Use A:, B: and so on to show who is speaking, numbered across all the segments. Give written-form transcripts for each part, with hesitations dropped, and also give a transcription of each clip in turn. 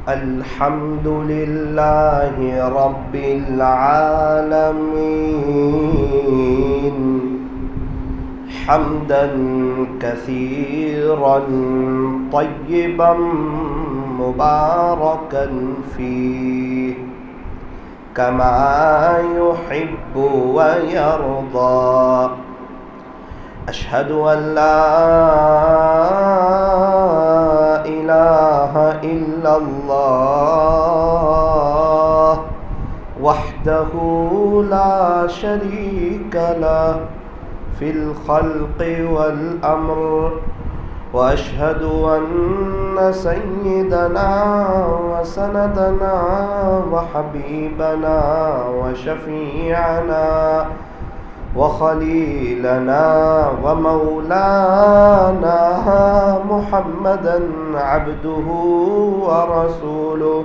A: الحمد لله رب العالمين حمدا كثيرا طيبا مباركا فيه كما يحب ويرضى. أشهد أن لا إله إلا الله وحده لا شريك له في الخلق والأمر، وأشهد أن سيدنا وسندنا وحبيبنا وشفيعنا وخليلنا ومولانا محمدا عبده ورسوله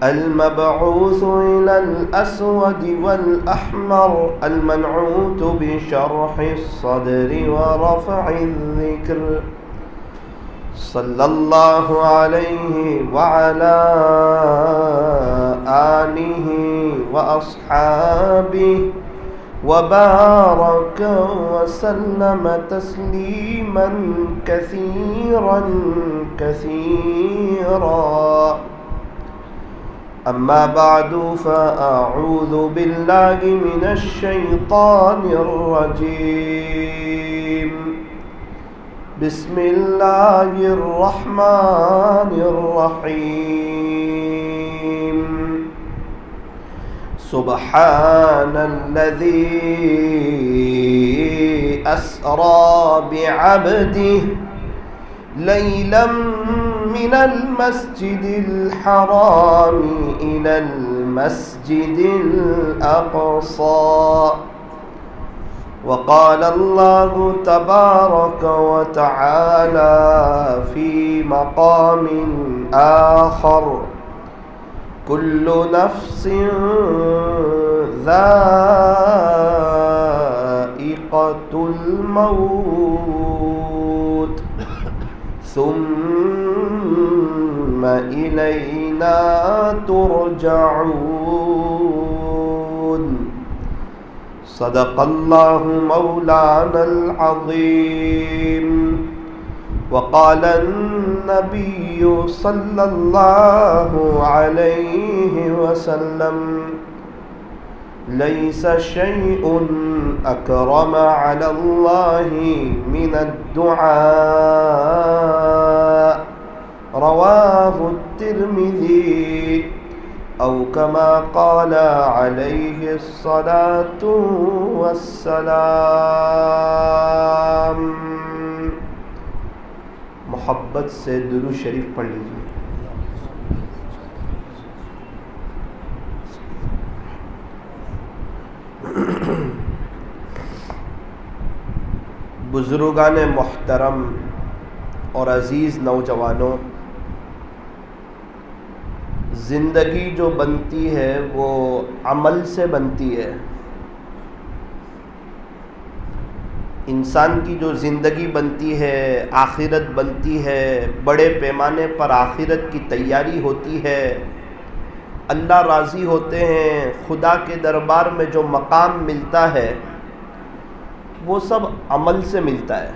A: المبعوث إلى الأسود والأحمر المنعوت بشرح الصدر ورفع الذكر، صلى الله عليه وعلى آله وأصحابه وبارك وسلم تسليما كثيرا كثيرا. أما بعد فأعوذ بالله من الشيطان الرجيم. بسم الله الرحمن الرحيم. سبحان الذي أسرى بعبده ليلا من المسجد الحرام إلى المسجد الأقصى. وقال الله تبارك وتعالى في مقام آخر: كل نفس ذائقة الموت ثم إلينا ترجعون. صدق الله مولانا العظيم. وقال النبي صلى الله عليه وسلم: ليس شيء أكرم على الله من الدعاء. رواه الترمذي أو كما قال عليه الصلاة والسلام. محبت سے درود شریف پڑھ لیجیے. بزرگان محترم اور عزیز نوجوانوں، زندگی جو بنتی ہے وہ عمل سے بنتی ہے. انسان کی جو زندگی بنتی ہے، آخرت بنتی ہے، بڑے پیمانے پر آخرت کی تیاری ہوتی ہے. اللہ راضی ہوتے ہیں، خدا کے دربار میں جو مقام ملتا ہے وہ سب عمل سے ملتا ہے.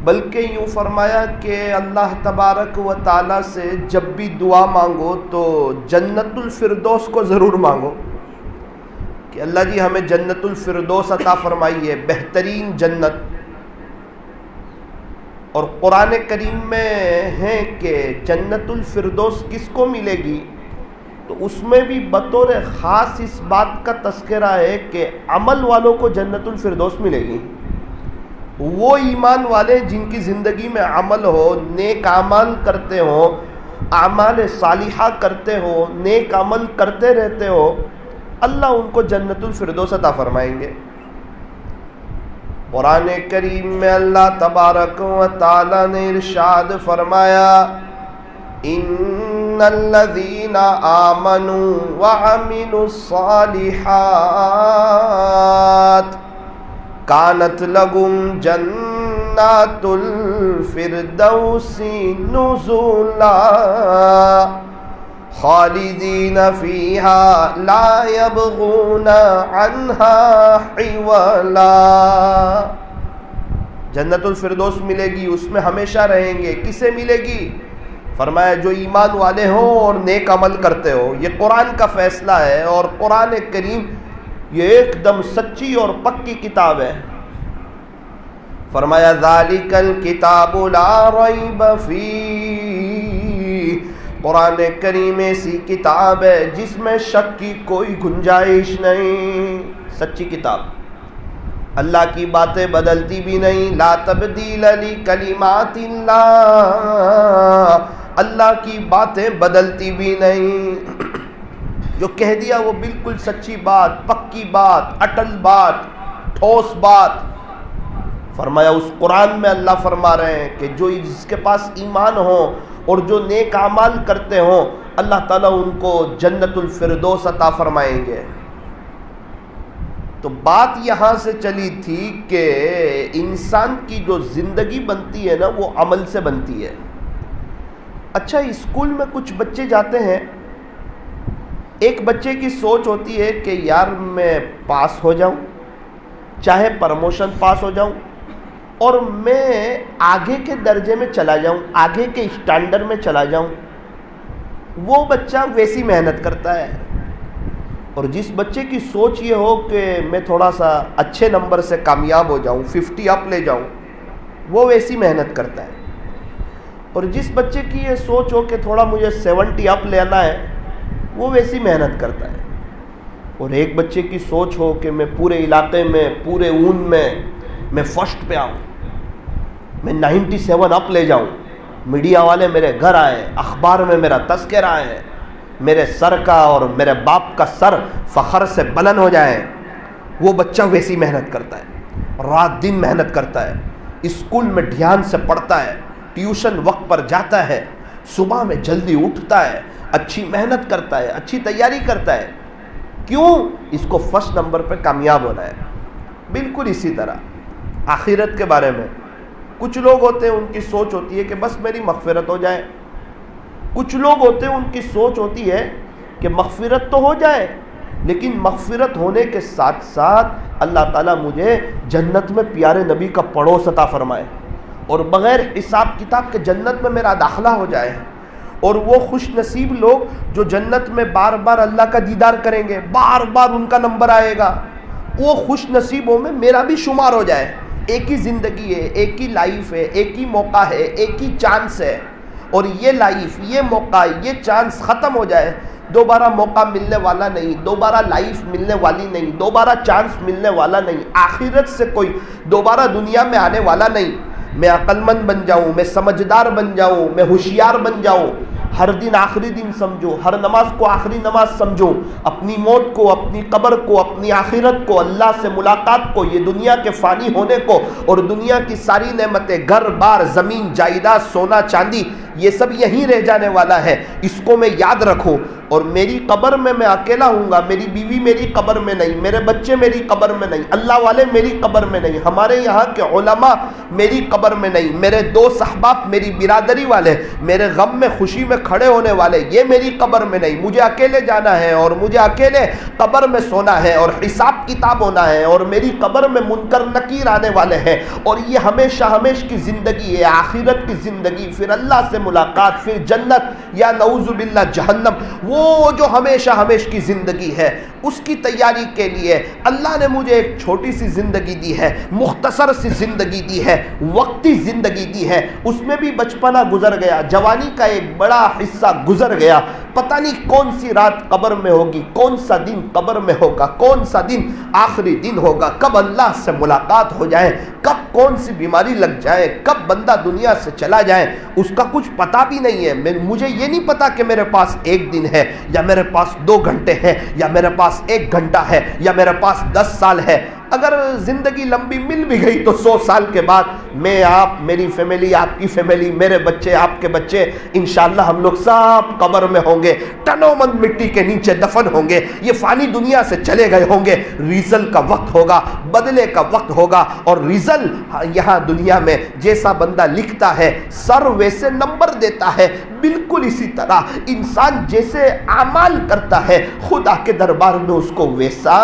A: بلکہ یوں فرمایا کہ اللہ تبارک و تعالیٰ سے جب بھی دعا مانگو تو جنت الفردوس کو ضرور مانگو کہ اللہ جی ہمیں جنت الفردوس عطا فرمائیے، بہترین جنت. اور قرآن کریم میں ہے کہ جنت الفردوس کس کو ملے گی، تو اس میں بھی بطور خاص اس بات کا تذکرہ ہے کہ عمل والوں کو جنت الفردوس ملے گی. وہ ایمان والے جن کی زندگی میں عمل ہو، نیک اعمال کرتے ہو، اعمال صالحہ کرتے ہو، نیک عمل کرتے رہتے ہو، اللہ ان کو جنت الفردوس عطا فرمائیں گے. قرآن کریم میں اللہ تبارک و تعالی نے ارشاد فرمایا: ان الذین آمنوا وعملوا الصالحات کانت لهم جنات جنات الفردوس نزلا خالدین فیہا لا یبغون عنہا حولا. جنت الفردوس ملے گی، اس میں ہمیشہ رہیں گے. کسے ملے گی؟ فرمایا جو ایمان والے ہوں اور نیک عمل کرتے ہو. یہ قرآن کا فیصلہ ہے، اور قرآن کریم یہ ایک دم سچی اور پکی کتاب ہے. فرمایا ذالک الکتاب لا ریب فیہ، قرآن کریم ایسی کتاب ہے جس میں شک کی کوئی گنجائش نہیں. سچی کتاب، اللہ کی باتیں بدلتی بھی نہیں. لا تبدیل لکلمات اللہ، اللہ کی باتیں بدلتی بھی نہیں. جو کہہ دیا وہ بالکل سچی بات، پکی بات، اٹل بات، ٹھوس بات. فرمایا اس قرآن میں اللہ فرما رہے ہیں کہ جو جس کے پاس ایمان ہو اور جو نیک اعمال کرتے ہوں، اللہ تعالیٰ ان کو جنت الفردوس عطا فرمائیں گے. تو بات یہاں سے چلی تھی کہ انسان کی جو زندگی بنتی ہے نا وہ عمل سے بنتی ہے. اچھا، اسکول میں کچھ بچے جاتے ہیں، ایک بچے کی سوچ ہوتی ہے کہ یار میں پاس ہو جاؤں، چاہے پروموشن پاس ہو جاؤں، اور میں آگے کے درجے میں چلا جاؤں، آگے کے اسٹینڈرڈ میں چلا جاؤں. وہ بچہ ویسی محنت کرتا ہے. اور جس بچے کی سوچ یہ ہو کہ میں تھوڑا سا اچھے نمبر سے کامیاب ہو جاؤں، 50 اپ لے جاؤں، وہ ویسی محنت کرتا ہے. اور جس بچے کی یہ سوچ ہو کہ تھوڑا مجھے 70 اپ لینا ہے، وہ ویسی محنت کرتا ہے. اور ایک بچے کی سوچ ہو کہ میں پورے علاقے میں، پورے اون میں فرسٹ پہ آؤں، میں 97 اپ لے جاؤں، میڈیا والے میرے گھر آئے، اخبار میں میرا تذکرہ آئے، میرے سر کا اور میرے باپ کا سر فخر سے بلند ہو جائے. وہ بچہ ویسی محنت کرتا ہے، رات دن محنت کرتا ہے، اسکول میں دھیان سے پڑھتا ہے، ٹیوشن وقت پر جاتا ہے، صبح میں جلدی اٹھتا ہے، اچھی محنت کرتا ہے، اچھی تیاری کرتا ہے. کیوں؟ اس کو فرسٹ نمبر پہ کامیاب ہونا ہے. بالکل اسی طرح آخرت کے بارے میں کچھ لوگ ہوتے ہیں ان کی سوچ ہوتی ہے کہ بس میری مغفرت ہو جائے. کچھ لوگ ہوتے ہیں ان کی سوچ ہوتی ہے کہ مغفرت تو ہو جائے، لیکن مغفرت ہونے کے ساتھ ساتھ اللہ تعالیٰ مجھے جنت میں پیارے نبی کا پڑوس عطا فرمائے، اور بغیر حساب کتاب کے جنت میں میرا داخلہ ہو جائے. اور وہ خوش نصیب لوگ جو جنت میں بار بار اللہ کا دیدار کریں گے، بار بار ان کا نمبر آئے گا، وہ خوش نصیبوں میں میرا بھی شمار ہو جائے. ایک ہی زندگی ہے، ایک ہی لائف ہے، ایک ہی موقع ہے، ایک ہی چانس ہے، اور یہ لائف، یہ موقع، یہ چانس ختم ہو جائے، دوبارہ موقع ملنے والا نہیں، دوبارہ لائف ملنے والی نہیں، دوبارہ چانس ملنے والا نہیں. آخرت سے کوئی دوبارہ دنیا میں آنے والا نہیں. میں عقل مند بن جاؤں، میں سمجھدار بن جاؤں، میں ہوشیار بن جاؤں، ہر دن آخری دن سمجھو، ہر نماز کو آخری نماز سمجھو، اپنی موت کو، اپنی قبر کو، اپنی آخرت کو، اللہ سے ملاقات کو، یہ دنیا کے فانی ہونے کو، اور دنیا کی ساری نعمتیں، گھر بار، زمین جائیداد، سونا چاندی، یہ سب یہیں رہ جانے والا ہے. اس کو میں یاد رکھوں. اور میری قبر میں اکیلا ہوں گا، میری بیوی میری قبر میں نہیں، میرے بچے میری قبر میں نہیں، اللہ والے میری قبر میں نہیں، ہمارے یہاں کے علماء میری قبر میں نہیں، میرے دوست احباب، میری برادری والے، میرے غم میں خوشی میں کھڑے ہونے والے، یہ میری قبر میں نہیں. مجھے اکیلے جانا ہے، اور مجھے اکیلے قبر میں سونا ہے، اور حساب کتاب ہونا ہے، اور میری قبر میں منکر نکیر آنے والے ہیں. اور یہ ہمیشہ ہمیشہ کی زندگی ہے، آخرت کی زندگی، پھر اللہ سے ملاقات، پھر جنت، یا نعوذ باللہ جہنم. وہ جو ہمیشہ ہمیشہ کی زندگی ہے، اس کی تیاری کے لیے اللہ نے مجھے ایک چھوٹی سی زندگی دی ہے، مختصر سی زندگی دی ہے، وقتی زندگی دی ہے. اس میں بھی بچپنا گزر گیا، جوانی کا ایک بڑا حصہ گزر گیا. پتہ نہیں کون سی رات قبر میں ہوگی، کون سا دن قبر میں ہوگا، کون سا دن آخری دن ہوگا، کب اللہ سے ملاقات ہو جائے، کب کون سی بیماری لگ جائے، کب بندہ دنیا سے چلا جائے، اس کا کچھ پتہ بھی نہیں ہے. مجھے یہ نہیں پتا کہ میرے پاس ایک دن ہے، یا میرے پاس 2 گھنٹے ہیں، یا میرے پاس 1 گھنٹہ ہے، یا میرے پاس 10 سال ہے. اگر زندگی لمبی مل بھی گئی تو 100 سال کے بعد میں، آپ، میری فیملی، آپ کی فیملی، میرے بچے، آپ کے بچے، انشاءاللہ ہم لوگ سب قبر میں ہوں گے، ٹنوں من مٹی کے نیچے دفن ہوں گے، یہ فانی دنیا سے چلے گئے ہوں گے۔ ریزل کا وقت ہوگا، بدلے کا وقت ہوگا، اور ریزل یہاں دنیا میں جیسا بندہ لکھتا ہے سر ویسے نمبر دیتا ہے، بالکل اسی طرح انسان جیسے اعمال کرتا ہے خدا کے دربار میں اس کو ویسا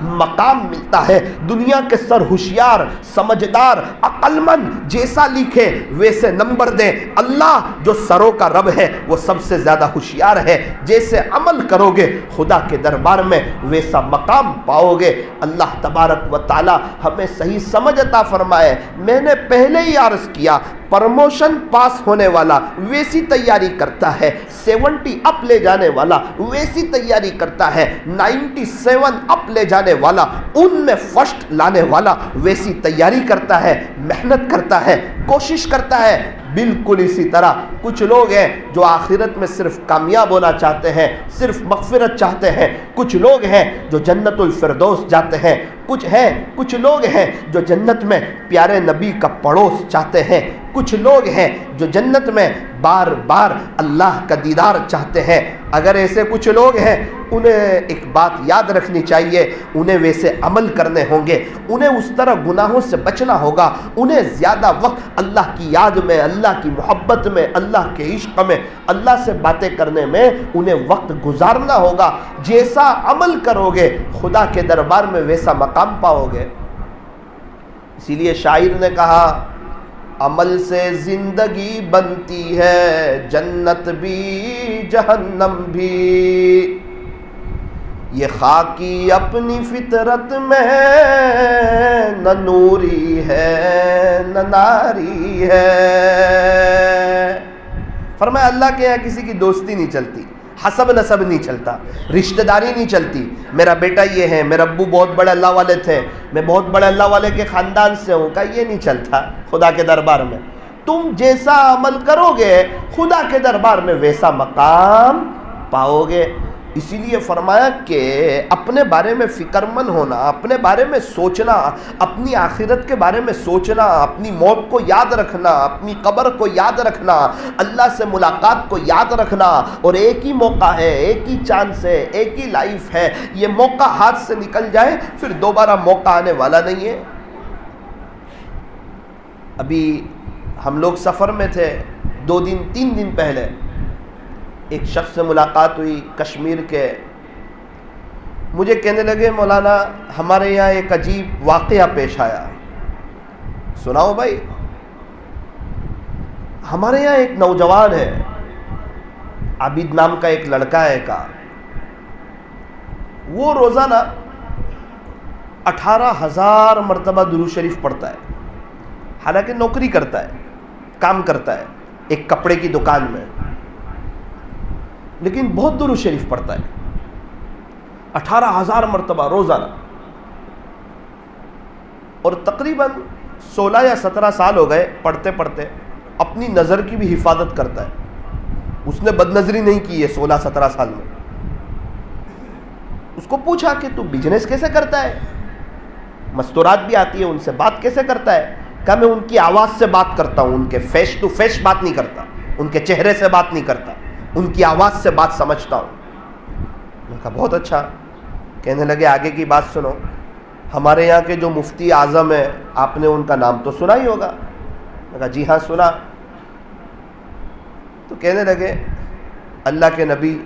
A: مقام ملتا ہے۔ دنیا کے سر ہوشیار، سمجھدار، عقل مند جیسا لکھے ویسے نمبر دیں، اللہ جو سروں کا رب ہے وہ سب سے زیادہ ہوشیار ہے، جیسے عمل کرو گے خدا کے دربار میں ویسا مقام پاؤ گے۔ اللہ تبارک و تعالی ہمیں صحیح سمجھ عطا فرمائے۔ میں نے پہلے ہی عرض کیا، پرموشن پاس ہونے والا ویسی تیاری کرتا ہے، 70 اپ لے جانے والا ویسی تیاری کرتا ہے، 97 اپ لے جانے والا، ان میں فرسٹ لانے والا ویسی تیاری کرتا ہے، محنت کرتا ہے، کوشش کرتا ہے۔ بالکل اسی طرح کچھ لوگ ہیں جو آخرت میں صرف کامیاب ہونا چاہتے ہیں، صرف مغفرت چاہتے ہیں، کچھ لوگ ہیں جو جنت الفردوس جاتے ہیں، کچھ لوگ ہیں جو جنت میں پیارے نبی کا پڑوس چاہتے ہیں، کچھ لوگ ہیں جو جنت میں بار بار اللہ کا دیدار چاہتے ہیں۔ اگر ایسے کچھ لوگ ہیں انہیں ایک بات یاد رکھنی چاہیے، انہیں ویسے عمل کرنے ہوں گے، انہیں اس طرح گناہوں سے بچنا ہوگا، انہیں زیادہ وقت اللہ کی یاد میں، اللہ کی محبت میں، اللہ کے عشق میں، اللہ سے باتیں کرنے میں انہیں وقت گزارنا ہوگا۔ جیسا عمل کرو گے خدا کے دربار میں ویسا مقام پاؤ گے۔ اسی لیے شاعر نے کہا، عمل سے زندگی بنتی ہے جنت بھی جہنم بھی، یہ خاکی اپنی فطرت میں نہ نوری ہے نہ ناری ہے۔ فرمایا اللہ کے یہاں کسی کی دوستی نہیں چلتی، حسب نسب نہیں چلتا، رشتہ داری نہیں چلتی، میرا بیٹا یہ ہے، میرے ابو بہت بڑے اللہ والے تھے، میں بہت بڑے اللہ والے کے خاندان سے ہوں، کہ یہ نہیں چلتا خدا کے دربار میں۔ تم جیسا عمل کرو گے خدا کے دربار میں ویسا مقام پاؤ گے۔ اسی لیے فرمایا کہ اپنے بارے میں فکر مند ہونا، اپنے بارے میں سوچنا، اپنی آخرت کے بارے میں سوچنا، اپنی موت کو یاد رکھنا، اپنی قبر کو یاد رکھنا، اللہ سے ملاقات کو یاد رکھنا، اور ایک ہی موقع ہے، ایک ہی چانس ہے، ایک ہی لائف ہے، یہ موقع ہاتھ سے نکل جائے پھر دوبارہ موقع آنے والا نہیں ہے۔ ابھی ہم لوگ سفر میں تھے، 2 دن 3 دن پہلے ایک شخص سے ملاقات ہوئی کشمیر کے، مجھے کہنے لگے مولانا ہمارے یہاں ایک عجیب واقعہ پیش آیا۔ سناؤ بھائی۔ ہمارے یہاں ایک نوجوان ہے، عابد نام کا ایک لڑکا ہے، کا وہ روزانہ 18,000 مرتبہ درود شریف پڑھتا ہے، حالانکہ نوکری کرتا ہے، کام کرتا ہے ایک کپڑے کی دکان میں، لیکن بہت درود شریف پڑھتا ہے، 18,000 مرتبہ روزانہ، اور تقریباً 16 یا 17 سال ہو گئے پڑھتے پڑھتے، اپنی نظر کی بھی حفاظت کرتا ہے، اس نے بد نظری نہیں کی ہے 16-17 سال میں۔ اس کو پوچھا کہ تو بزنس کیسے کرتا ہے، مستورات بھی آتی ہے، ان سے بات کیسے کرتا ہے؟ کہا میں ان کی آواز سے بات کرتا ہوں، ان کے فیس ٹو فیس بات نہیں کرتا، ان کے چہرے سے بات نہیں کرتا، ان کی آواز سے بات سمجھتا ہوں۔ میں کہا بہت اچھا۔ کہنے لگے آگے کی بات سنو، ہمارے یہاں کے جو مفتی اعظم ہیں آپ نے ان کا نام تو سنا ہی ہوگا۔ میں کہا جی ہاں سنا۔ تو کہنے لگے اللہ کے نبی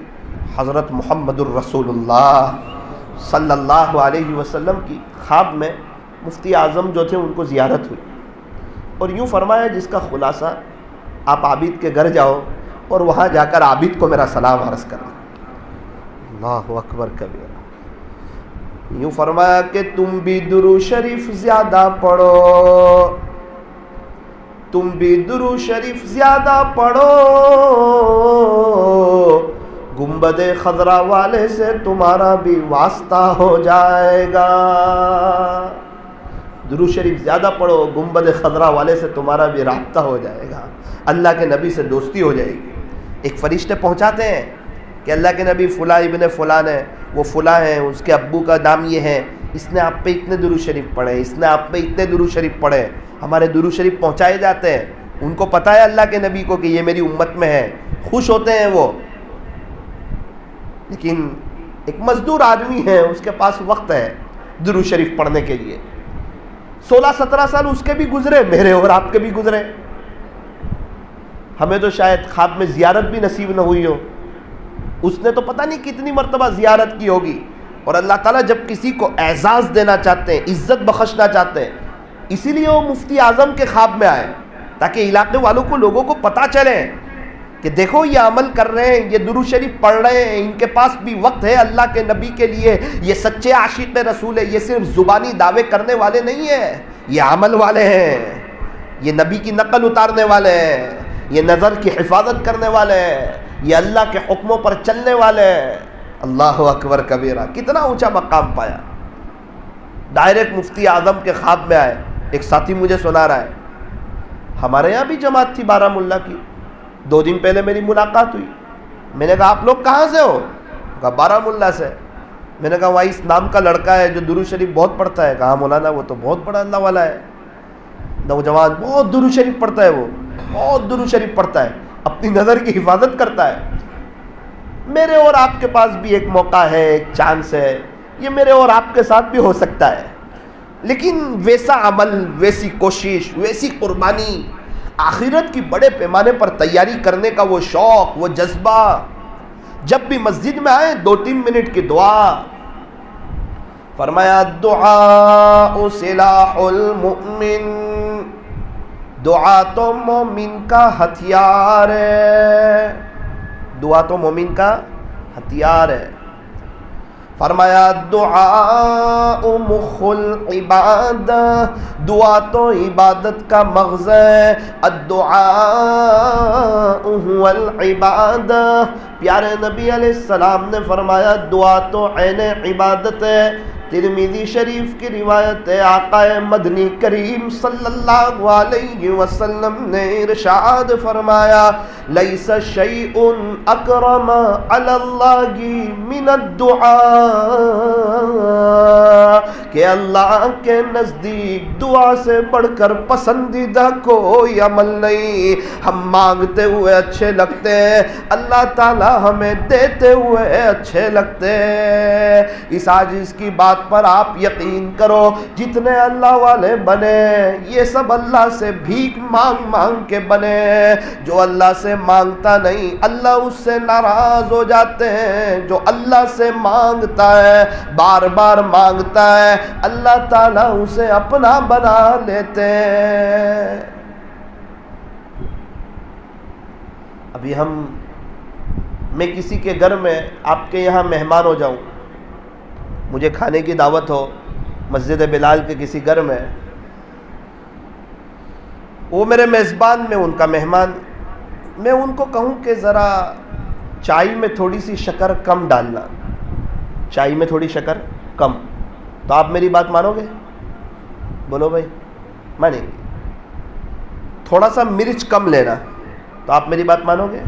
A: حضرت محمد الرسول اللہ صلی اللہ علیہ وسلم کی خواب میں مفتی اعظم جو تھے ان کو زیارت ہوئی، اور یوں فرمایا جس کا خلاصہ آپ عابد کے گھر جاؤ اور وہاں جا کر عابد کو میرا سلام عرض کرنا۔ اللہ اکبر کبیرہ۔ یوں فرمایا کہ تم بھی درود شریف زیادہ پڑھو، تم بھی درود شریف زیادہ پڑھو، گنبد خضرا والے سے تمہارا بھی واسطہ ہو جائے گا۔ درود شریف زیادہ پڑھو، گنبد خضرا والے سے تمہارا بھی رابطہ ہو جائے گا، اللہ کے نبی سے دوستی ہو جائے گی۔ ایک فرشتے پہنچاتے ہیں کہ اللہ کے نبی فلاں ابن فلان ہے، وہ فلاں ہیں، اس کے ابو کا نام یہ ہے، اس نے آپ پہ اتنے درود شریف پڑھے، اس نے آپ پہ اتنے درود شریف پڑھے، ہمارے درود شریف پہنچائے جاتے ہیں، ان کو پتہ ہے اللہ کے نبی کو کہ یہ میری امت میں ہے، خوش ہوتے ہیں وہ۔ لیکن ایک مزدور آدمی ہے، اس کے پاس وقت ہے درود شریف پڑھنے کے لیے، 16-17 سال اس کے بھی گزرے، میرے اور آپ کے بھی گزرے، ہمیں تو شاید خواب میں زیارت بھی نصیب نہ ہوئی ہو، اس نے تو پتہ نہیں کتنی مرتبہ زیارت کی ہوگی۔ اور اللہ تعالیٰ جب کسی کو اعزاز دینا چاہتے ہیں، عزت بخشنا چاہتے ہیں، اسی لیے وہ مفتی اعظم کے خواب میں آئے، تاکہ علاقے والوں کو، لوگوں کو پتہ چلے کہ دیکھو یہ عمل کر رہے ہیں، یہ درود شریف پڑھ رہے ہیں، ان کے پاس بھی وقت ہے اللہ کے نبی کے لیے، یہ سچے عاشق رسول ہے، یہ صرف زبانی دعوے کرنے والے نہیں ہیں، یہ عمل والے ہیں، یہ نبی کی نقل اتارنے والے ہیں، یہ نظر کی حفاظت کرنے والے ہیں، یہ اللہ کے حکموں پر چلنے والے ہیں۔ اللہ اکبر کبیرہ، کتنا اونچا مقام پایا۔ ڈائریکٹ مفتی اعظم کے خواب میں آئے۔ ایک ساتھی مجھے سنا رہا ہے، ہمارے یہاں بھی جماعت تھی بارہ مولہ کی، 2 دن پہلے میری ملاقات ہوئی، میں نے کہا آپ لوگ کہاں سے ہو؟ کہا بارہ مولہ سے۔ میں نے کہا وہاں اس نام کا لڑکا ہے جو درود شریف بہت پڑھتا ہے۔ کہا مولانا وہ تو بہت بڑا اللہ والا ہے، نوجوان بہت درود شریف پڑھتا ہے، وہ بہت درود شریف پڑھتا ہے، اپنی نظر کی حفاظت کرتا ہے۔ میرے اور آپ کے پاس بھی ایک موقع ہے، ایک چانس ہے، یہ میرے اور آپ کے ساتھ بھی ہو سکتا ہے، لیکن ویسا عمل، ویسی کوشش، ویسی قربانی، آخرت کی بڑے پیمانے پر تیاری کرنے کا وہ شوق، وہ جذبہ، جب بھی مسجد میں آئے 2-3 منٹ کی دعا، فرمایا دعاء سلاح المؤمن، دعا تو مومن کا ہتھیار ہے، دعا تو مومن کا ہتھیار ہے۔ فرمایا دعاء مخ العبادہ، دعا تو عبادت کا مغز ہے، الدعاء هو العبادہ، پیارے نبی علیہ السلام نے فرمایا دعا تو عین عبادت ہے۔ ترمذی شریف کی روایت ہے، آقا مدنی کریم صلی اللہ علیہ وسلم نے ارشاد فرمایا لیس شیء اکرم علی اللہ من الدعاء، کہ اللہ کے نزدیک دعا سے بڑھ کر پسندیدہ کوئی عمل نہیں۔ ہم مانگتے ہوئے اچھے لگتے ہیں، اللہ تعالی ہمیں دیتے ہوئے اچھے لگتے ہیں۔ اس عاجز کی بات پر آپ یقین کرو، جتنے اللہ والے بنے یہ سب اللہ سے بھیک مانگ مانگ کے بنے، جو اللہ سے مانگتا نہیں اللہ اس سے ناراض ہو جاتے ہیں، جو اللہ سے مانگتا ہے، بار بار مانگتا ہے، اللہ تعالیٰ اسے اپنا بنا لیتے ہیں۔ ابھی میں کسی کے گھر میں آپ کے یہاں مہمان ہو جاؤں، مجھے کھانے کی دعوت ہو مسجد بلال کے کسی گھر میں، وہ میرے میزبان، میں ان کا مہمان، میں ان کو کہوں کہ ذرا چائے میں تھوڑی سی شکر کم ڈالنا، چائے میں تھوڑی شکر کم، تو آپ میری بات مانو گے؟ بولو بھائی، مانیں گے؟ تھوڑا سا مرچ کم لینا، تو آپ میری بات مانو گے؟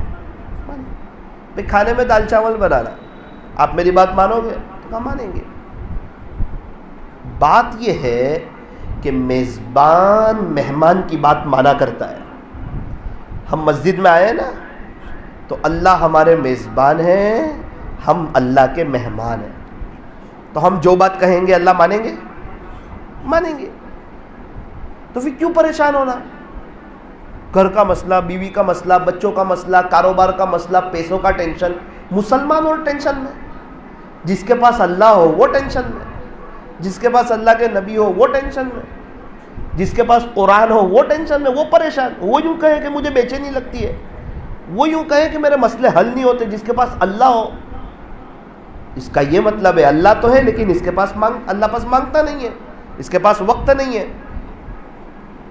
A: بھائی کھانے میں دال چاول بنانا، آپ میری بات مانو گے؟ تو ہم مانیں گے۔ بات یہ ہے کہ میزبان مہمان کی بات مانا کرتا ہے۔ ہم مسجد میں آئے نا تو اللہ ہمارے میزبان ہیں، ہم اللہ کے مہمان ہیں، تو ہم جو بات کہیں گے اللہ مانیں گے؟ مانیں گے۔ تو پھر کیوں پریشان ہونا؟ گھر کا مسئلہ، بیوی کا مسئلہ، بچوں کا مسئلہ، کاروبار کا مسئلہ، پیسوں کا ٹینشن، مسلمان اور ٹینشن میں، جس کے پاس اللہ ہو وہ ٹینشن میں، جس کے پاس اللہ کے نبی ہو وہ ٹینشن میں، جس کے پاس قرآن ہو وہ ٹینشن میں، وہ پریشان، وہ یوں کہے کہ مجھے بے چینی لگتی ہے، وہ یوں کہے کہ میرے مسئلے حل نہیں ہوتے، جس کے پاس اللہ ہو۔ اس کا یہ مطلب ہے اللہ تو ہے لیکن اس کے پاس اللہ پاس مانگتا نہیں ہے، اس کے پاس وقت نہیں ہے،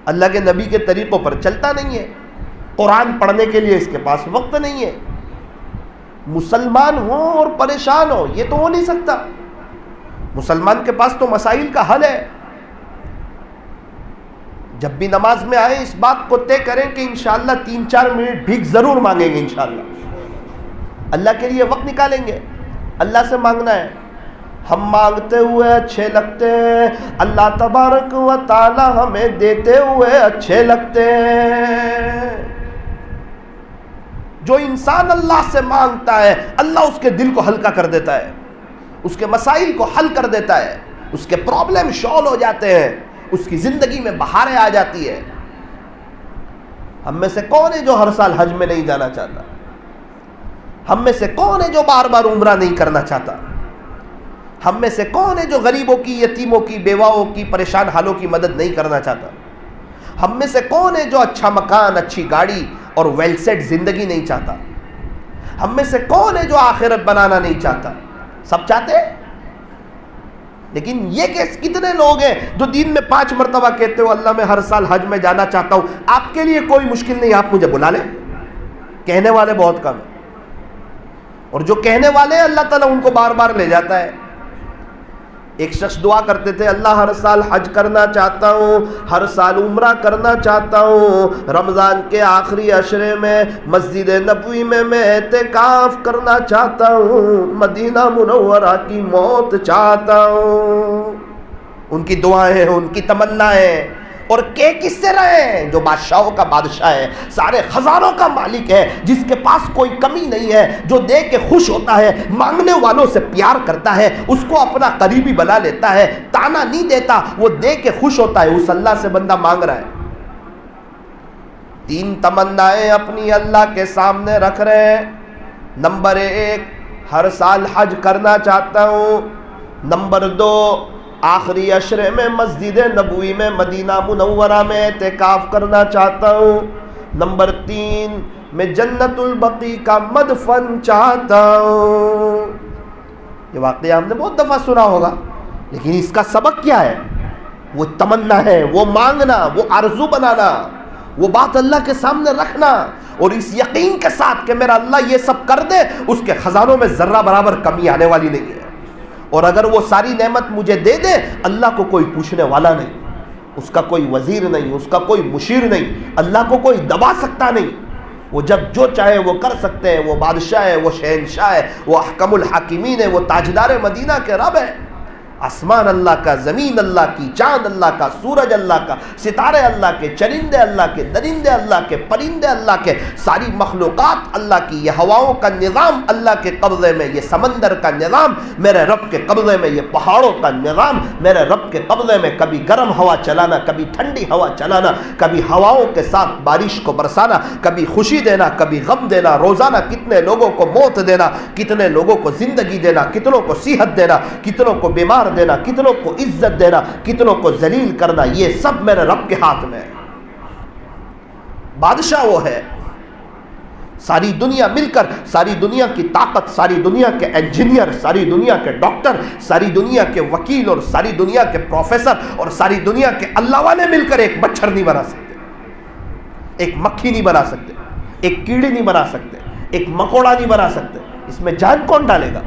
A: اللہ کے نبی کے طریقوں پر چلتا نہیں ہے، قرآن پڑھنے کے لیے اس کے پاس وقت نہیں ہے۔ مسلمان ہو اور پریشان ہو، یہ تو ہو نہیں سکتا۔ مسلمان کے پاس تو مسائل کا حل ہے۔ جب بھی نماز میں آئے اس بات کو طے کریں کہ انشاءاللہ 3-4 منٹ بھیک ضرور مانگیں گے، انشاءاللہ اللہ کے لیے وقت نکالیں گے، اللہ سے مانگنا ہے۔ ہم مانگتے ہوئے اچھے لگتے ہیں، اللہ تبارک و تعالی ہمیں دیتے ہوئے اچھے لگتے ہیں۔ جو انسان اللہ سے مانگتا ہے اللہ اس کے دل کو ہلکا کر دیتا ہے، اس کے مسائل کو حل کر دیتا ہے، اس کے پرابلم شالو ہو جاتے ہیں، اس کی زندگی میں بہاریں آ جاتی ہے۔ ہم میں سے کون ہے جو ہر سال حج میں نہیں جانا چاہتا؟ ہم میں سے کون ہے جو بار بار عمرہ نہیں کرنا چاہتا؟ ہم میں سے کون ہے جو غریبوں کی، یتیموں کی، بیواؤں کی، پریشان حالوں کی مدد نہیں کرنا چاہتا؟ ہم میں سے کون ہے جو اچھا مکان، اچھی گاڑی اور ویل سیٹ زندگی نہیں چاہتا؟ ہم میں سے کون ہے جو آخرت بنانا نہیں چاہتا؟ سب چاہتے ہیں، لیکن یہ کہ کتنے لوگ ہیں جو دین میں 5 مرتبہ کہتے ہو اللہ میں ہر سال حج میں جانا چاہتا ہوں؟ آپ کے لیے کوئی مشکل نہیں، آپ مجھے بلا لیں۔ کہنے والے بہت کم ہیں، اور جو کہنے والے ہیں اللہ تعالیٰ ان کو بار بار لے جاتا ہے۔ ایک شخص دعا کرتے تھے، اللہ ہر سال حج کرنا چاہتا ہوں، ہر سال عمرہ کرنا چاہتا ہوں، رمضان کے آخری عشرے میں مسجد نبوی میں اعتکاف کرنا چاہتا ہوں، مدینہ منورہ کی موت چاہتا ہوں۔ ان کی دعائیں ہیں، ان کی تمنائیں، اور کہ کس سے رہے ہیں؟ جو بادشاہوں کا بادشاہ ہے، سارے خزانوں کا مالک ہے، جس کے پاس کوئی کمی نہیں ہے، جو دے کے خوش ہوتا ہے، مانگنے والوں سے پیار کرتا ہے، اس کو اپنا قریبی بنا لیتا ہے، تانا نہیں دیتا، وہ دے کے خوش ہوتا ہے۔ اس اللہ سے بندہ مانگ رہا ہے، 3 تمنائیں اپنی اللہ کے سامنے رکھ رہے ہیں۔ نمبر 1، ہر سال حج کرنا چاہتا ہوں۔ نمبر 2، آخری عشرے میں مسجد نبوی میں مدینہ منورہ میں اعتکاف کرنا چاہتا ہوں۔ نمبر 3، میں جنت البقیع کا مدفن چاہتا ہوں۔ یہ واقعہ ہم نے بہت دفعہ سنا ہوگا، لیکن اس کا سبق کیا ہے؟ وہ تمنا ہے، وہ مانگنا، وہ آرزو بنانا، وہ بات اللہ کے سامنے رکھنا، اور اس یقین کے ساتھ کہ میرا اللہ یہ سب کر دے، اس کے خزانوں میں ذرہ برابر کمی آنے والی نہیں ہے، اور اگر وہ ساری نعمت مجھے دے دے اللہ کو کوئی پوچھنے والا نہیں، اس کا کوئی وزیر نہیں، اس کا کوئی مشیر نہیں، اللہ کو کوئی دبا سکتا نہیں، وہ جب جو چاہے وہ کر سکتے ہیں، وہ بادشاہ ہے، وہ شہنشاہ ہے، وہ احکم الحاکمین ہے، وہ تاجدار مدینہ کے رب ہے۔ آسمان اللہ کا، زمین اللہ کی، چاند اللہ کا، سورج اللہ کا، ستارے اللہ کے، چرندے اللہ کے، درندے اللہ کے، پرندے اللہ کے، ساری مخلوقات اللہ کی، یہ ہواؤں کا نظام اللہ کے قبضے میں، یہ سمندر کا نظام میرے رب کے قبضے میں، یہ پہاڑوں کا نظام میرے رب کے قبضے میں، کبھی گرم ہوا چلانا، کبھی ٹھنڈی ہوا چلانا، کبھی ہواؤں کے ساتھ بارش کو برسانا، کبھی خوشی دینا، کبھی غم دینا، روزانہ کتنے لوگوں کو موت دینا، کتنے لوگوں کو زندگی دینا، کتنوں کو صحت دینا، کتنوں کو بیمار دینا، کتنوں کو عزت دینا، کتنوں کو ذلیل کرنا، یہ سب میرے رب کے ہاتھ میں ہے۔ بادشاہ وہ ہے، ساری دنیا مل کر، ساری دنیا کی طاقت، ساری دنیا کے انجینئر، ساری دنیا کے ڈاکٹر، ساری دنیا کے وکیل، اور ساری دنیا کے پروفیسر، اور ساری دنیا کے اللہ والے مل کر ایک مچھر نہیں بنا سکتے، ایک مکھی نہیں بنا سکتے، ایک کیڑی نہیں بنا سکتے، ایک مکوڑا نہیں بنا سکتے۔ اس میں جان کون ڈالے گا؟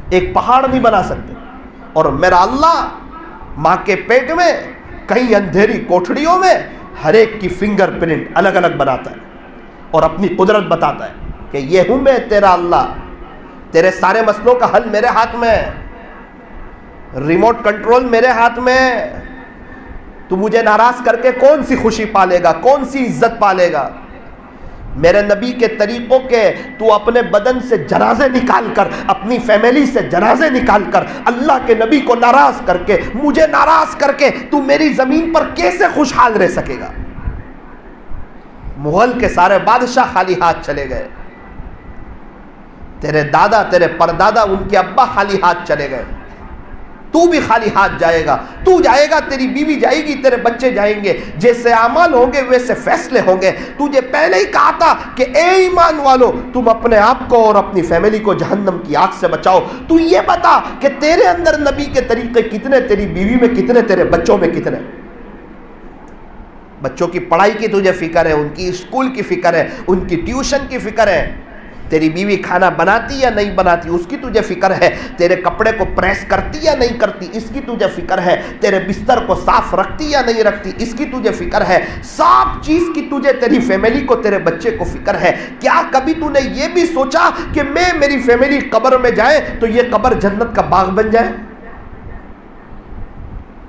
A: ایک پہاڑ نہیں بنا سکتے۔ اور میرا اللہ ماں کے پیٹ میں کئی اندھیری کوٹھڑیوں میں ہر ایک کی فنگر پرنٹ الگ الگ بناتا ہے اور اپنی قدرت بتاتا ہے کہ یہ ہوں میں تیرا اللہ، تیرے سارے مسئلوں کا حل میرے ہاتھ میں ہے، ریموٹ کنٹرول میرے ہاتھ میں ہے، تو مجھے ناراض کر کے کون سی خوشی پالے گا، کون سی عزت پالے گا؟ میرے نبی کے طریقوں کے تو اپنے بدن سے جنازے نکال کر، اپنی فیملی سے جنازے نکال کر، اللہ کے نبی کو ناراض کر کے، مجھے ناراض کر کے تو میری زمین پر کیسے خوشحال رہ سکے گا؟ مغل کے سارے بادشاہ خالی ہاتھ چلے گئے، تیرے دادا، تیرے پردادا، ان کے ابا خالی ہاتھ چلے گئے، تو بھی خالی ہاتھ جائے گا، تو جائے گا، تیری بیوی جائے گی، تیرے بچے جائیں گے، جیسے اعمال ہوں گے ویسے فیصلے ہوں گے۔ تجھے پہلے ہی کہا تھا کہ اے ایمان والو، تم اپنے آپ کو اور اپنی فیملی کو جہنم کی آگ سے بچاؤ۔ تو یہ بتا کہ تیرے اندر نبی کے طریقے کتنے، تیری بیوی میں کتنے، تیرے بچوں میں کتنے؟ بچوں کی پڑھائی کی تجھے فکر ہے، ان کی اسکول کی فکر ہے، ان کی ٹیوشن کی فکر ہے، تیری بیوی کھانا بناتی یا نہیں بناتی اس کی تجھے فکر ہے، تیرے کپڑے کو پریس کرتی یا نہیں کرتی اس کی تجھے فکر ہے، تیرے بستر کو صاف رکھتی یا نہیں رکھتی اس کی تجھے فکر ہے، سب چیز کی تجھے، تیری فیملی کو، تیرے بچے کو فکر ہے۔ کیا کبھی تو نے یہ بھی سوچا کہ میری فیملی قبر میں جائے تو یہ قبر جنت کا باغ بن جائے؟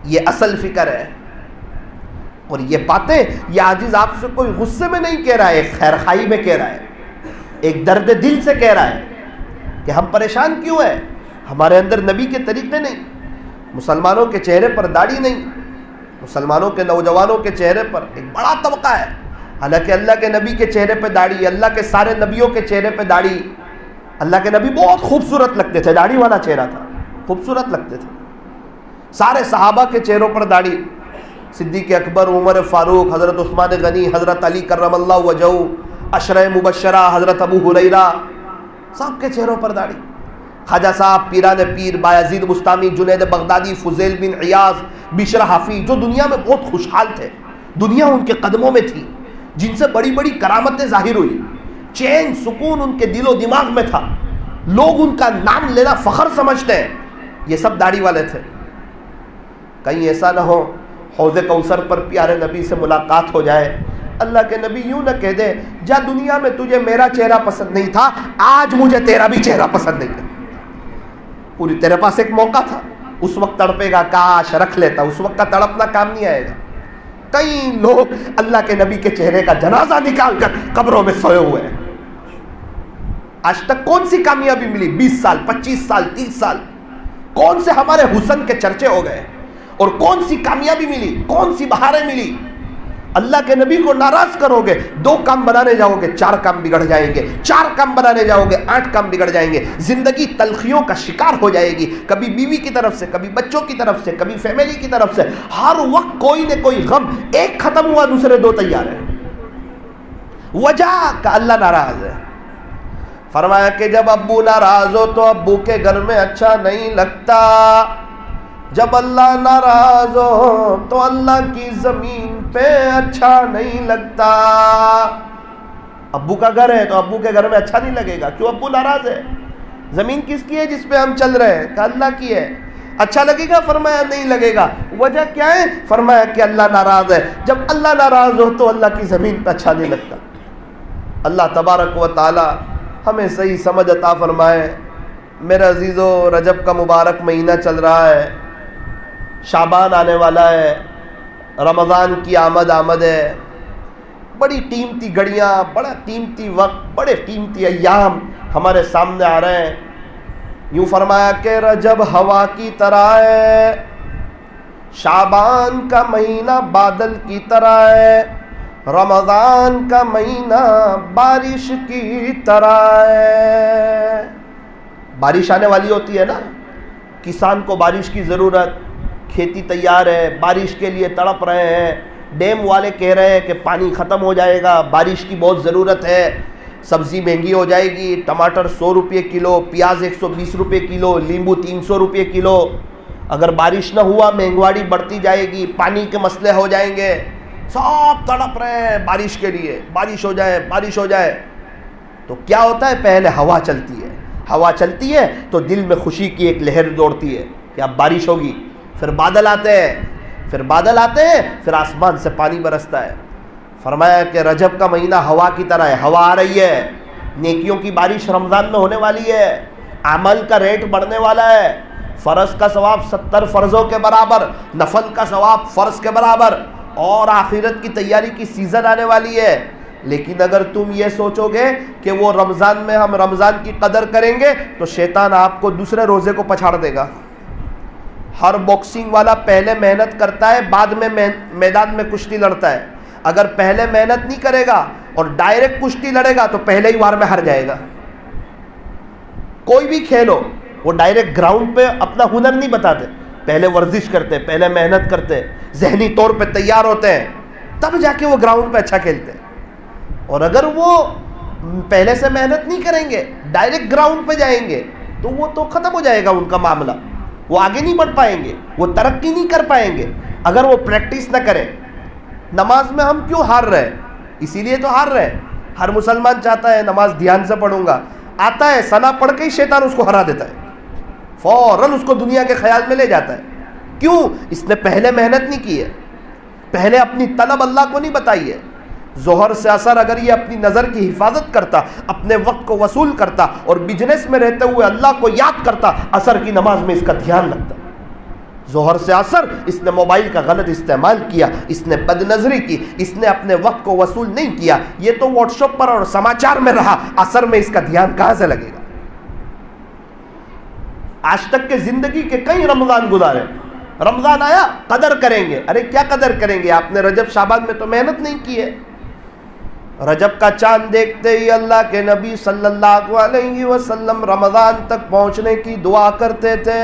A: یہ اصل فکر ہے۔ اور یہ باتیں یہ عاجز آپ سے کوئی غصے میں نہیں کہہ رہا ہے، ایک خیرخواہی میں کہہ رہا ہے، ایک درد دل سے کہہ رہا ہے کہ ہم پریشان کیوں ہیں، ہمارے اندر نبی کے طریقے نہیں، مسلمانوں کے چہرے پر داڑھی نہیں، مسلمانوں کے نوجوانوں کے چہرے پر ایک بڑا طبقہ ہے، حالانکہ اللہ کے نبی کے چہرے پہ داڑھی، اللہ کے سارے نبیوں کے چہرے پہ داڑھی، اللہ کے نبی بہت خوبصورت لگتے تھے، داڑھی والا چہرہ تھا، خوبصورت لگتے تھے، سارے صحابہ کے چہروں پر داڑھی، صدیق اکبر، عمر فاروق، حضرت عثمان غنی، حضرت علی کرم اللہ وجہہ، عشرہ مبشرہ، حضرت ابو ہریرہ، سب کے چہروں پر داڑھی، خواجہ صاحب، پیران پیر، بایزید بستامی، جنید بغدادی، فضیل بن عیاض، بشر حافی، جو دنیا میں بہت خوشحال تھے، دنیا ان کے قدموں میں تھی، جن سے بڑی بڑی کرامتیں ظاہر ہوئی، چین سکون ان کے دل و دماغ میں تھا، لوگ ان کا نام لینا فخر سمجھتے ہیں، یہ سب داڑھی والے تھے۔ کہیں ایسا نہ ہو حوض کوثر پر پیارے نبی سے ملاقات ہو جائے، اللہ کے نبی یوں نہ کہہ دے جا دنیا میں تجھے میرا چہرہ پسند نہیں تھا، آج مجھے تیرا بھی چہرہ پسند نہیں ہے۔ پوری تیرے پاس ایک موقع تھا، اس وقت تڑپے گا کاش رکھ لیتا، اس وقت کا تڑپنا کام نہیں آئے گا۔ کئی لوگ اللہ کے نبی کے چہرے کا جنازہ نکال کر قبروں میں سوئے ہوئے ہیں۔ آج تک کون سی کامیابی ملی؟ 20 سال، 25 سال، 30 سال، کون سے ہمارے حسن کے چرچے ہو گئے اور کون سی کامیابی ملی، کون سی بہاریں ملی؟ اللہ کے نبی کو ناراض کرو گے، 2 کام بنانے جاؤ گے 4 کام بگڑ جائیں گے، 4 کام بنانے جاؤ گے 8 کام بگڑ جائیں گے، زندگی تلخیوں کا شکار ہو جائے گی، کبھی بیوی کی طرف سے، کبھی بچوں کی طرف سے، کبھی فیملی کی طرف سے، ہر وقت کوئی نہ کوئی غم، ایک ختم ہوا دوسرے 2 تیار ہیں۔ وجہ کا اللہ ناراض ہے۔ فرمایا کہ جب ابو ناراض ہو تو ابو کے گھر میں اچھا نہیں لگتا، جب اللہ ناراض ہو تو اللہ کی زمین پہ اچھا نہیں لگتا۔ ابو کا گھر ہے تو ابو کے گھر میں اچھا نہیں لگے گا، کیوں؟ ابو ناراض ہے۔ زمین کس کی ہے جس پہ ہم چل رہے ہیں؟ کہ اللہ کی ہے۔ اچھا لگے گا؟ فرمایا نہیں لگے گا۔ وجہ کیا ہے؟ فرمایا کہ اللہ ناراض ہے۔ جب اللہ ناراض ہو تو اللہ کی زمین پہ اچھا نہیں لگتا۔ اللہ تبارک و تعالی ہمیں صحیح سمجھ عطا فرمائے۔ میرے عزیزو، رجب کا مبارک مہینہ چل رہا ہے، شعبان آنے والا ہے، رمضان کی آمد ہے، بڑی قیمتی گھڑیاں، بڑا قیمتی وقت، بڑے قیمتی ایام ہمارے سامنے آ رہے ہیں۔ یوں فرمایا کہ رجب ہوا کی طرح ہے، شعبان کا مہینہ بادل کی طرح ہے، رمضان کا مہینہ بارش کی طرح ہے۔ بارش آنے والی ہوتی ہے نا، کسان کو بارش کی ضرورت، کھیتی تیار ہے، بارش کے لیے تڑپ رہے ہیں، ڈیم والے کہہ رہے ہیں کہ پانی ختم ہو جائے گا، بارش کی بہت ضرورت ہے، سبزی مہنگی ہو جائے گی، ٹماٹر 100 روپے کلو، پیاز 120 روپے کلو، لیمبو 300 روپے کلو، اگر بارش نہ ہوا مہنگواڑی بڑھتی جائے گی، پانی کے مسئلے ہو جائیں گے، سب تڑپ رہے ہیں بارش کے لیے، بارش ہو جائے، بارش ہو جائے۔ تو کیا ہوتا ہے؟ پہلے ہوا چلتی ہے، ہوا چلتی ہے تو دل میں خوشی کی ایک لہر دوڑتی ہے کہ اب بارش ہوگی، پھر بادل آتے ہیں، پھر آسمان سے پانی برستا ہے۔ فرمایا کہ رجب کا مہینہ ہوا کی طرح ہے، ہوا آ رہی ہے، نیکیوں کی بارش رمضان میں ہونے والی ہے، عمل کا ریٹ بڑھنے والا ہے، فرض کا ثواب 70 فرضوں کے برابر، نفل کا ثواب فرض کے برابر، اور آخرت کی تیاری کی سیزن آنے والی ہے۔ لیکن اگر تم یہ سوچو گے کہ وہ رمضان میں ہم رمضان کی قدر کریں گے تو شیطان آپ کو دوسرے روزے کو پچھاڑ دے گا۔ ہر باکسنگ والا پہلے محنت کرتا ہے، بعد میں میدان میں کشتی لڑتا ہے۔ اگر پہلے محنت نہیں کرے گا اور ڈائریکٹ کشتی لڑے گا تو پہلے ہی وار میں ہار جائے گا۔ کوئی بھی کھیل ہو، وہ ڈائریکٹ گراؤنڈ پہ اپنا ہنر نہیں بتاتے، پہلے ورزش کرتے، پہلے محنت کرتے، ذہنی طور پہ تیار ہوتے ہیں، تب جا کے وہ گراؤنڈ پہ اچھا کھیلتے ہیں۔ اور اگر وہ پہلے سے محنت نہیں کریں گے، ڈائریکٹ گراؤنڈ پہ جائیں گے تو وہ تو ختم ہو جائے گا ان کا معاملہ، وہ آگے نہیں بڑھ پائیں گے، وہ ترقی نہیں کر پائیں گے اگر وہ پریکٹس نہ کریں۔ نماز میں ہم کیوں ہار رہے ہیں؟ اسی لیے تو ہار رہے ہیں ہر مسلمان چاہتا ہے نماز دھیان سے پڑھوں گا، آتا ہے ثنا پڑھ کے ہی شیطان اس کو ہرا دیتا ہے، فوراً اس کو دنیا کے خیال میں لے جاتا ہے. کیوں؟ اس نے پہلے محنت نہیں کی ہے، پہلے اپنی طلب اللہ کو نہیں بتائی ہے. ظہر سے اثر اگر یہ اپنی نظر کی حفاظت کرتا، اپنے وقت کو وصول کرتا اور بزنس میں رہتے ہوئے اللہ کو یاد کرتا، اثر کی نماز میں اس کا دھیان لگتا. ظہر سے اثر اس نے موبائل کا غلط استعمال کیا، اس نے بد نظری کی، اس نے اپنے وقت کو وصول نہیں کیا، یہ تو واٹس ایپ پر اور سماچار میں رہا، اثر میں اس کا دھیان کہاں سے لگے گا؟ آج تک کے زندگی کے کئی رمضان گزارے، رمضان آیا قدر کریں گے. ارے کیا قدر کریں گے؟ آپ نے رجب شعبان میں تو محنت نہیں کی ہے. رجب کا چاند دیکھتے ہی اللہ کے نبی صلی اللہ علیہ وسلم رمضان تک پہنچنے کی دعا کرتے تھے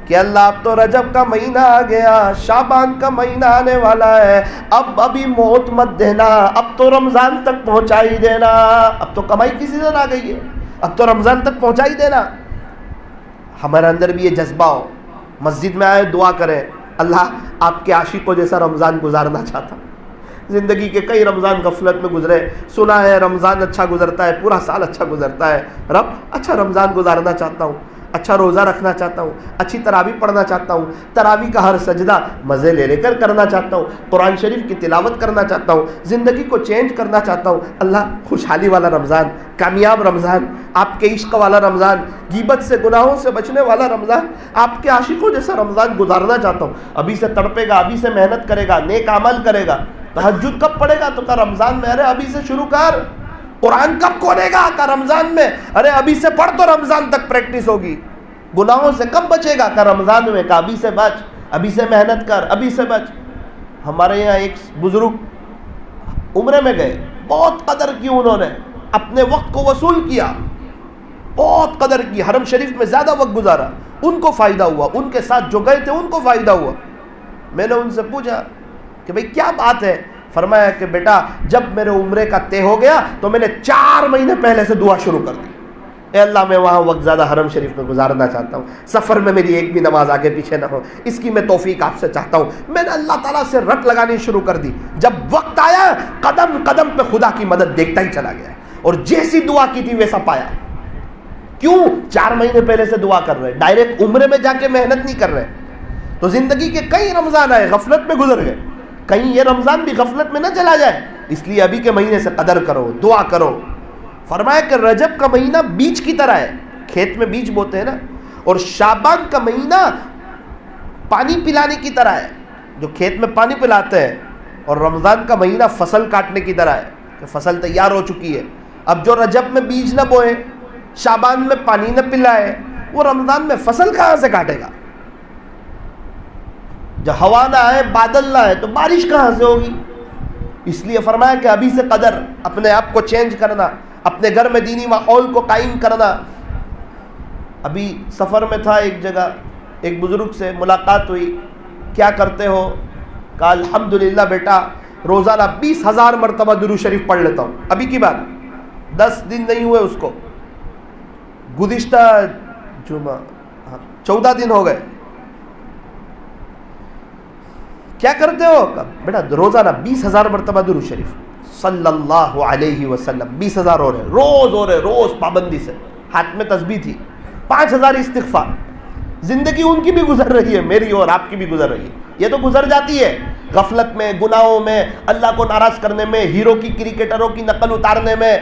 A: کہ اللہ اب تو رجب کا مہینہ آ گیا، شعبان کا مہینہ آنے والا ہے، اب ابھی موت مت دینا، اب تو رمضان تک پہنچا ہی دینا، اب تو کمائی کی سیزن آ گئی ہے، اب تو رمضان تک پہنچا ہی دینا. ہمارے اندر بھی یہ جذبہ ہو، مسجد میں آئے دعا کریں، اللہ آپ کے عاشقوں جیسا رمضان گزارنا چاہتا. زندگی کے کئی رمضان غفلت میں گزرے، سنا ہے رمضان اچھا گزرتا ہے، پورا سال اچھا گزرتا ہے، رب اچھا رمضان گزارنا چاہتا ہوں، اچھا روزہ رکھنا چاہتا ہوں، اچھی تراویح پڑھنا چاہتا ہوں، تراویح کا ہر سجدہ مزے لے لے کر کرنا چاہتا ہوں، قرآن شریف کی تلاوت کرنا چاہتا ہوں، زندگی کو چینج کرنا چاہتا ہوں. اللہ خوشحالی والا رمضان، کامیاب رمضان، آپ کے عشق والا رمضان، غیبت سے گناہوں سے بچنے والا رمضان، آپ کے عاشقوں جیسا رمضان گزارنا چاہتا ہوں. ابھی سے تڑپے گا، ابھی سے محنت کرے گا، نیک عمل کرے گا. تہجد کب پڑھے گا؟ تو کہا رمضان میں. ارے ابھی سے شروع کر. قرآن کب کھولے گا؟ کہا رمضان میں. ارے ابھی سے پڑھ تو رمضان تک پریکٹس ہوگی. گناہوں سے کب بچے گا؟ کہا رمضان میں. کہا ابھی سے بچ، ابھی سے محنت کر، ابھی سے بچ. ہمارے یہاں ایک بزرگ عمرے میں گئے، بہت قدر کی انہوں نے، اپنے وقت کو وصول کیا، بہت قدر کی، حرم شریف میں زیادہ وقت گزارا، ان کو فائدہ ہوا، ان کے ساتھ جو گئے تھے ان کو فائدہ ہوا. میں نے ان سے پوچھا کہ بھئی کیا بات ہے؟ فرمایا کہ بیٹا جب میرے عمرے کا طے ہو گیا تو میں نے 4 مہینے پہلے سے دعا شروع کر دی، اے اللہ میں وہاں وقت زیادہ حرم شریف میں گزارنا چاہتا ہوں، سفر میں میری ایک بھی نماز آگے پیچھے نہ ہو، اس کی میں توفیق آپ سے چاہتا ہوں. میں نے اللہ تعالیٰ سے رٹ لگانی شروع کر دی. جب وقت آیا قدم قدم پہ خدا کی مدد دیکھتا ہی چلا گیا، اور جیسی دعا کی تھی ویسا پایا. کیوں؟ 4 مہینے پہلے سے دعا کر رہے، ڈائریکٹ عمرے میں جا کے محنت نہیں کر رہے. تو زندگی کے کئی رمضان آئے غفلت میں گزر گئے، کہیں یہ رمضان بھی غفلت میں نہ چلا جائے، اس لیے ابھی کے مہینے سے قدر کرو، دعا کرو. فرمایا کہ رجب کا مہینہ بیج کی طرح ہے، کھیت میں بیج بوتے ہیں نا، اور شعبان کا مہینہ پانی پلانے کی طرح ہے، جو کھیت میں پانی پلاتے ہیں، اور رمضان کا مہینہ فصل کاٹنے کی طرح ہے کہ فصل تیار ہو چکی ہے. اب جو رجب میں بیج نہ بوئے، شعبان میں پانی نہ پلائے، وہ رمضان میں فصل کہاں سے کاٹے گا؟ جب ہوا نہ آئے، بادل نہ آئے تو بارش کہاں سے ہوگی؟ اس لیے فرمایا کہ ابھی سے قدر، اپنے آپ کو چینج کرنا، اپنے گھر میں دینی ماحول کو قائم کرنا. ابھی سفر میں تھا ایک جگہ، ایک بزرگ سے ملاقات ہوئی، کیا کرتے ہو؟ کہا الحمدللہ بیٹا روزانہ 20,000 مرتبہ درود شریف پڑھ لیتا ہوں. ابھی کی بات، 10 دن نہیں ہوئے اس کو، گزشتہ جمعہ 14 دن ہو گئے. کیا کرتے ہو؟ بیٹا روزانہ 20,000 مرتبہ درود شریف صلی اللہ علیہ وسلم. 20,000 ہو رہے، روز پابندی سے، ہاتھ میں تسبیح تھی، 5,000 استغفار. زندگی ان کی بھی گزر رہی ہے، میری اور آپ کی بھی گزر رہی ہے. یہ تو گزر جاتی ہے غفلت میں، گناہوں میں، اللہ کو ناراض کرنے میں، ہیرو کی کرکٹروں کی نقل اتارنے میں،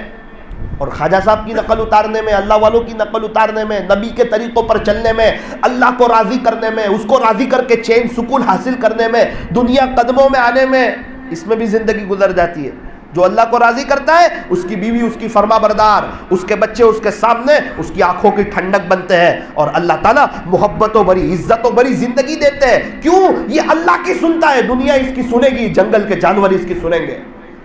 A: اور خواجہ صاحب کی نقل اتارنے میں، اللہ والوں کی نقل اتارنے میں، نبی کے طریقوں پر چلنے میں، اللہ کو راضی کرنے میں، اس کو راضی کر کے چین سکون حاصل کرنے میں، دنیا قدموں میں آنے میں. اس میں بھی زندگی گزر جاتی ہے. جو اللہ کو راضی کرتا ہے اس کی بیوی اس کی فرما بردار، اس کے بچے اس کے سامنے اس کی آنکھوں کی ٹھنڈک بنتے ہیں، اور اللہ تعالیٰ محبت و بری، عزت و بری زندگی دیتے ہیں. کیوں؟ یہ اللہ کی سنتا ہے، دنیا اس کی سنے گی، جنگل کے جانور اس کی سنیں گے.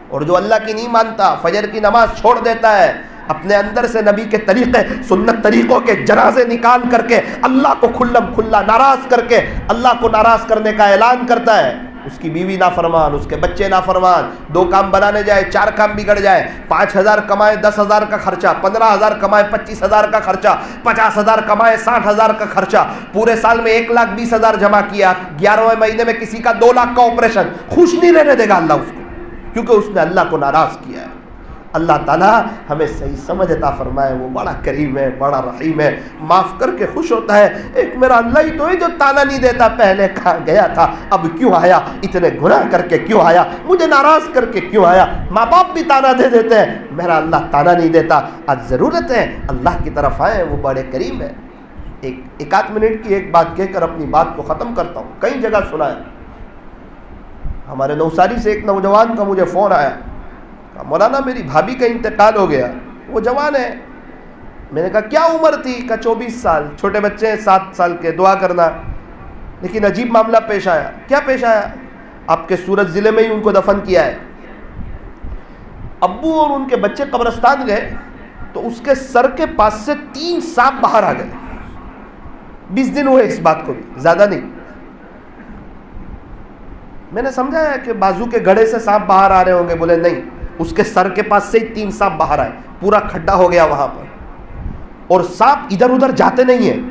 A: اور جو اللہ کی نہیں مانتا، فجر کی نماز چھوڑ دیتا ہے، اپنے اندر سے نبی کے طریقے سنت طریقوں کے جنازے نکال کر کے اللہ کو کھلم کھلا ناراض کر کے اللہ کو ناراض کرنے کا اعلان کرتا ہے، اس کی بیوی نافرمان، اس کے بچے نافرمان، 2 کام بنانے جائے 4 کام بگڑ جائے، 5,000 کمائے 10,000 کا خرچہ، 15,000 کمائے 25,000 کا خرچہ، 50,000 کمائے 60,000 کا خرچہ، پورے سال میں 1,20,000 جمع کیا، 11ویں مہینے میں کسی کا 2 لاکھ کا آپریشن، خوش نہیں رہنے دے گا اللہ اس کو، کیونکہ اس نے اللہ کو ناراض کیا ہے. اللہ تعالیٰ ہمیں صحیح سمجھ عطا فرمائے. وہ بڑا کریم ہے, بڑا رحیم ہے, معاف کر کے خوش ہوتا ہے. ایک میرا اللہ ہی تو ہے جو تانا نہیں دیتا, پہلے کہاں گیا تھا اب کیوں آیا, اتنے گناہ کر کے کیوں آیا, مجھے ناراض کر کے کیوں آیا. ماں باپ بھی تانا دے دیتے ہیں, میرا اللہ تانا نہیں دیتا. آج ضرورت ہے اللہ کی طرف آئے, وہ بڑے کریم ہے. ایک آدھ منٹ کی ایک بات کہہ کر اپنی بات کو ختم کرتا ہوں. کئی جگہ سنا ہے. ہمارے نوساری سے ایک نوجوان کا مجھے فون آیا, مولانا میری بھابھی کا انتقال ہو گیا, وہ جوان ہے. میں نے کہا کیا عمر تھی؟ کہا 24 سال, چھوٹے بچے ہیں 7 سال کے, دعا کرنا. لیکن عجیب معاملہ پیش آیا. کیا پیش آیا؟ آپ کے سورت ضلع میں ہی ان کو دفن کیا ہے. ابو اور ان کے بچے قبرستان گئے تو اس کے سر کے پاس سے 3 سانپ باہر آ گئے. 20 دن ہوئے اس بات کو بھی, زیادہ نہیں. میں نے سمجھا ہے کہ بازو کے گھڑے سے سانپ باہر آ رہے ہوں گے. بولے نہیں, اس کے سر کے پاس سے 3 سانپ باہر آئے, پورا کھڈا ہو گیا وہاں پر. اور سانپ ادھر ادھر جاتے نہیں ہیں,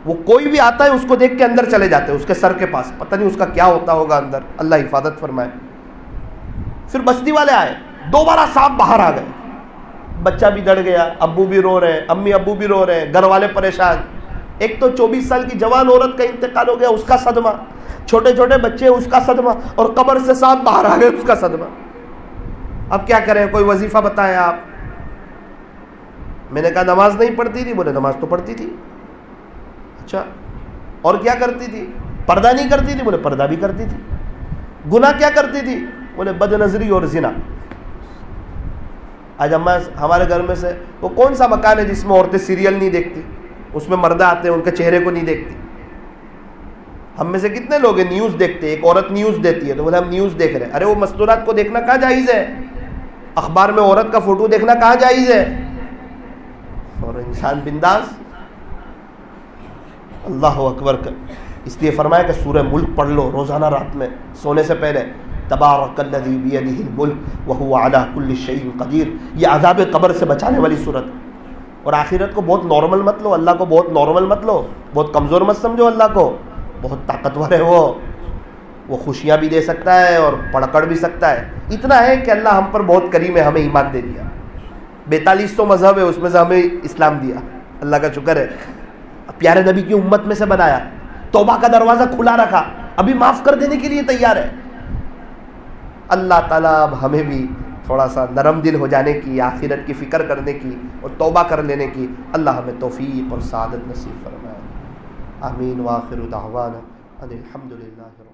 A: وہ کوئی بھی آتا ہے اس کو دیکھ کے اندر چلے جاتے ہیں اس کے سر کے پاس. پتہ نہیں اس کا کیا ہوتا ہوگا اندر, اللہ حفاظت فرمائے. پھر بستی والے آئے, دوبارہ سانپ باہر آ گئے. بچہ بھی ڈر گیا, ابو بھی رو رہے ہیں, امی ابو بھی رو رہے ہیں, گھر والے پریشان. ایک تو 24 سال کی جوان عورت کا انتقال ہو گیا, اس کا صدمہ, چھوٹے چھوٹے بچے اس کا صدمہ, اور قبر سے سانپ باہر آ گئے اس کا صدمہ. اب کیا کریں, کوئی وظیفہ بتائیں آپ. میں نے کہا نماز نہیں پڑھتی تھی؟ بولے نماز تو پڑھتی تھی. اچھا, اور کیا کرتی تھی؟ پردہ نہیں کرتی تھی؟ بولے پردہ بھی کرتی تھی. گناہ کیا کرتی تھی؟ بولے بد نظری اور زنا. آج ہمارے گھر میں سے وہ کون سا مکان ہے جس میں عورتیں سیریل نہیں دیکھتی, اس میں مردہ آتے ہیں ان کے چہرے کو نہیں دیکھتی. ہم میں سے کتنے لوگ ہیں نیوز دیکھتے ہیں؟ ایک عورت نیوز دیتی ہے تو بولے ہم نیوز دیکھ رہے ہیں. ارے وہ مستورات کو دیکھنا کہاں جائز ہے؟ اخبار میں عورت کا فوٹو دیکھنا کہاں جائز ہے؟ اور انسان بنداز. اللہ اکبر. اس لیے فرمایا کہ سورہ ملک پڑھ لو روزانہ رات میں سونے سے پہلے. تبارک الذی بیدہ الملک وہو علی کل شیء قدیر. یہ عذاب قبر سے بچانے والی صورت. اور آخرت کو بہت نارمل مت لو, اللہ کو بہت نارمل مت لو, بہت کمزور مت سمجھو اللہ کو. بہت طاقتور ہے وہ خوشیاں بھی دے سکتا ہے اور پڑکڑ بھی سکتا ہے. اتنا ہے کہ اللہ ہم پر بہت کریم ہے, ہمیں ایمان دے دیا. 42 تو مذہب ہے, اس میں سے ہمیں اسلام دیا, اللہ کا شکر ہے. پیارے نبی کی امت میں سے بنایا, توبہ کا دروازہ کھلا رکھا, ابھی معاف کر دینے کے لیے تیار ہے. اللہ تعالیٰ اب ہمیں بھی تھوڑا سا نرم دل ہو جانے کی, آخرت کی فکر کرنے کی اور توبہ کر لینے کی اللہ ہمیں توفیق اور سعادت نصیب فرمائے. آمین. وآخر دعوانا ان الحمد للہ.